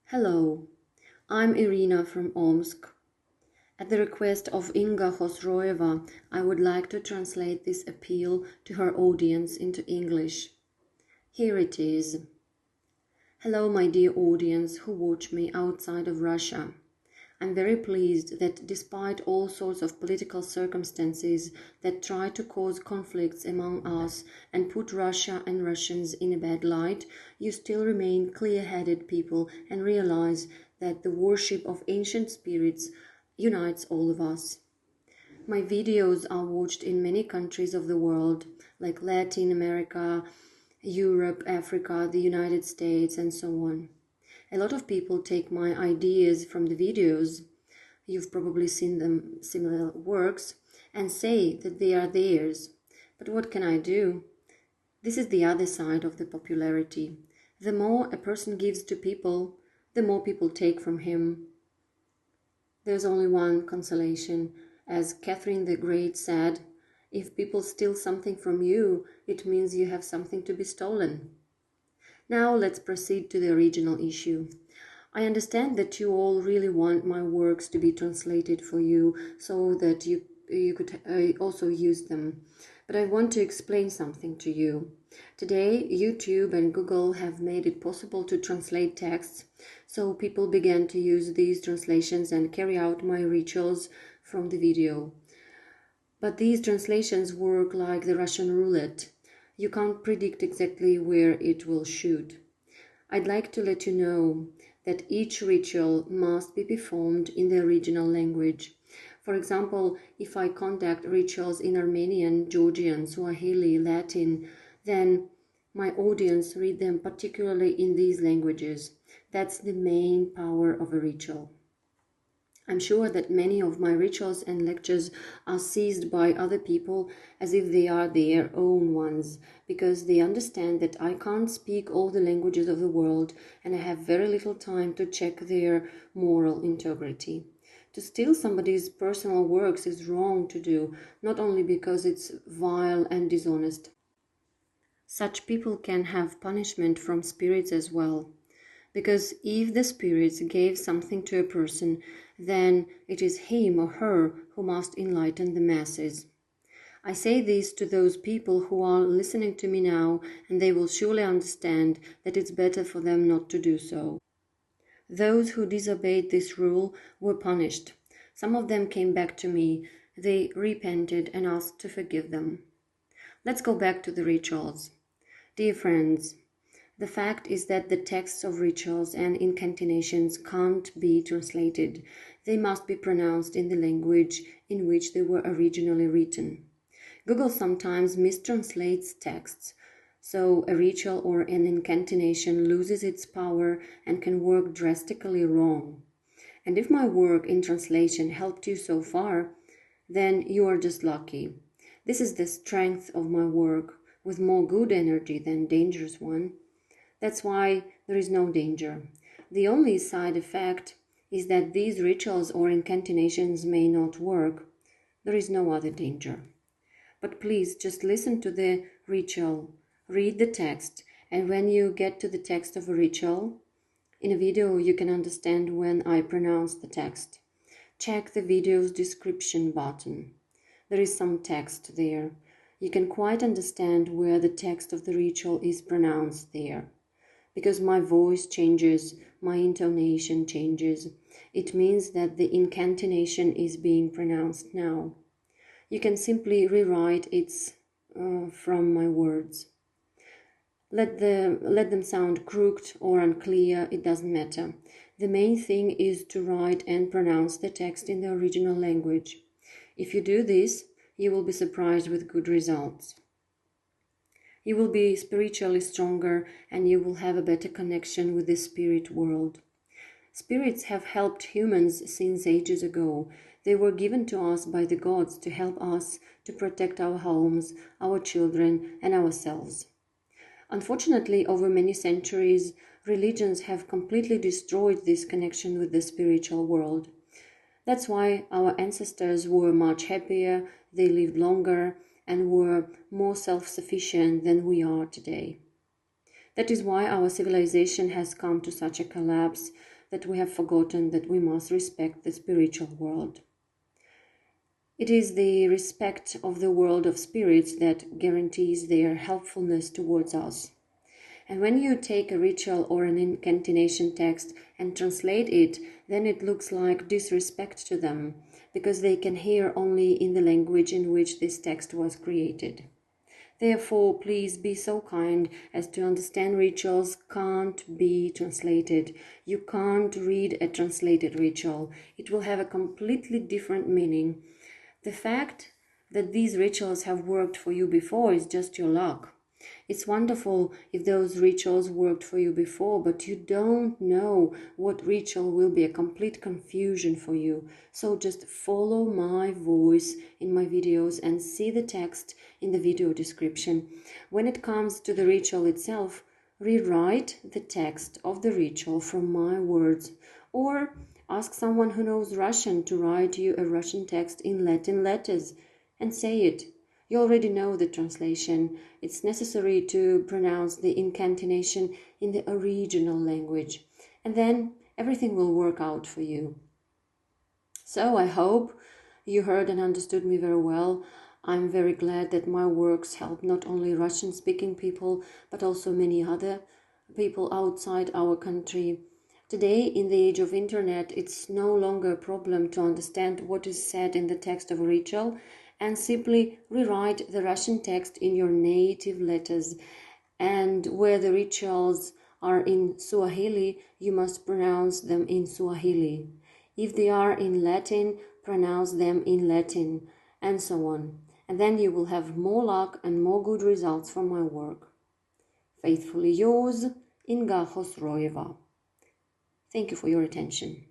Hello, I'm Irina from Omsk. At the request of ИНГА ХОСРОЕВА, I would like to translate this appeal to her audience into English. Here it is. Hello, my dear audience who watch me outside of Russia. I'm very pleased that despite all sorts of political circumstances that try to cause conflicts among us and put Russia and Russians in a bad light, you still remain clear-headed people and realize that the worship of ancient spirits unites all of us. My videos are watched in many countries of the world, like Latin America, Europe, Africa, the United States, and so on. A lot of people take my ideas from the videos, you've probably seen them, similar works, and say that they are theirs. But what can I do? This is the other side of the popularity. The more a person gives to people, the more people take from him. There's only one consolation. As Catherine the Great said, if people steal something from you, it means you have something to be stolen. Now let's proceed to the original issue. I understand that you all really want my works to be translated for you so that you could also use them. But I want to explain something to you. Today, YouTube and Google have made it possible to translate texts, so people began to use these translations and carry out my rituals from the video. But these translations work like the Russian roulette. You can't predict exactly where it will shoot. I'd like to let you know that each ritual must be performed in the original language. For example, if I conduct rituals in Armenian, Georgian, Swahili, Latin, then my audience read them particularly in these languages. That's the main power of a ritual. I'm sure that many of my rituals and lectures are seized by other people as if they are their own ones, because they understand that I can't speak all the languages of the world and I have very little time to check their moral integrity. To steal somebody's personal works is wrong to do, not only because it's vile and dishonest. Such people can have punishment from spirits as well. Because if the spirits gave something to a person, then it is him or her who must enlighten the masses. I say this to those people who are listening to me now, and they will surely understand that it's better for them not to do so. Those who disobeyed this rule were punished. Some of them came back to me. They repented and asked to forgive them. Let's go back to the rituals. Dear friends, the fact is that the texts of rituals and incantations can't be translated. They must be pronounced in the language in which they were originally written. Google sometimes mistranslates texts, so a ritual or an incantation loses its power and can work drastically wrong. And if my work in translation helped you so far, then you are just lucky. This is the strength of my work, with more good energy than dangerous one. That's why there is no danger. The only side effect is that these rituals or incantations may not work. There is no other danger. But please just listen to the ritual, read the text, and when you get to the text of a ritual, in a video you can understand when I pronounce the text. Check the video's description button. There is some text there. You can quite understand where the text of the ritual is pronounced there. Because my voice changes, my intonation changes. It means that the incantation is being pronounced now. You can simply rewrite it from my words. Let them sound crooked or unclear, it doesn't matter. The main thing is to write and pronounce the text in the original language. If you do this, you will be surprised with good results. You will be spiritually stronger and you will have a better connection with the spirit world. Spirits have helped humans since ages ago. They were given to us by the gods to help us to protect our homes, our children, and ourselves. Unfortunately, over many centuries, religions have completely destroyed this connection with the spiritual world. That's why our ancestors were much happier, they lived longer, and were more self-sufficient than we are today. That is why our civilization has come to such a collapse, that we have forgotten that we must respect the spiritual world. It is the respect of the world of spirits that guarantees their helpfulness towards us. And when you take a ritual or an incantation text and translate it, then it looks like disrespect to them, because they can hear only in the language in which this text was created. Therefore, please be so kind as to understand rituals can't be translated. You can't read a translated ritual. It will have a completely different meaning. The fact that these rituals have worked for you before is just your luck. It's wonderful if those rituals worked for you before, but you don't know what ritual will be a complete confusion for you. So just follow my voice in my videos and see the text in the video description. When it comes to the ritual itself, rewrite the text of the ritual from my words, or ask someone who knows Russian to write you a Russian text in Latin letters and say it. You already know the translation. It's necessary to pronounce the incantation in the original language, and then everything will work out for you. So I hope you heard and understood me very well. I'm very glad that my works help not only Russian-speaking people, but also many other people outside our country. Today, in the age of internet, it's no longer a problem to understand what is said in the text of a ritual, and simply rewrite the Russian text in your native letters. And where the rituals are in Swahili, you must pronounce them in Swahili. If they are in Latin, pronounce them in Latin, and so on. And then you will have more luck and more good results from my work. Faithfully yours, INGA Khosroeva. Thank you for your attention.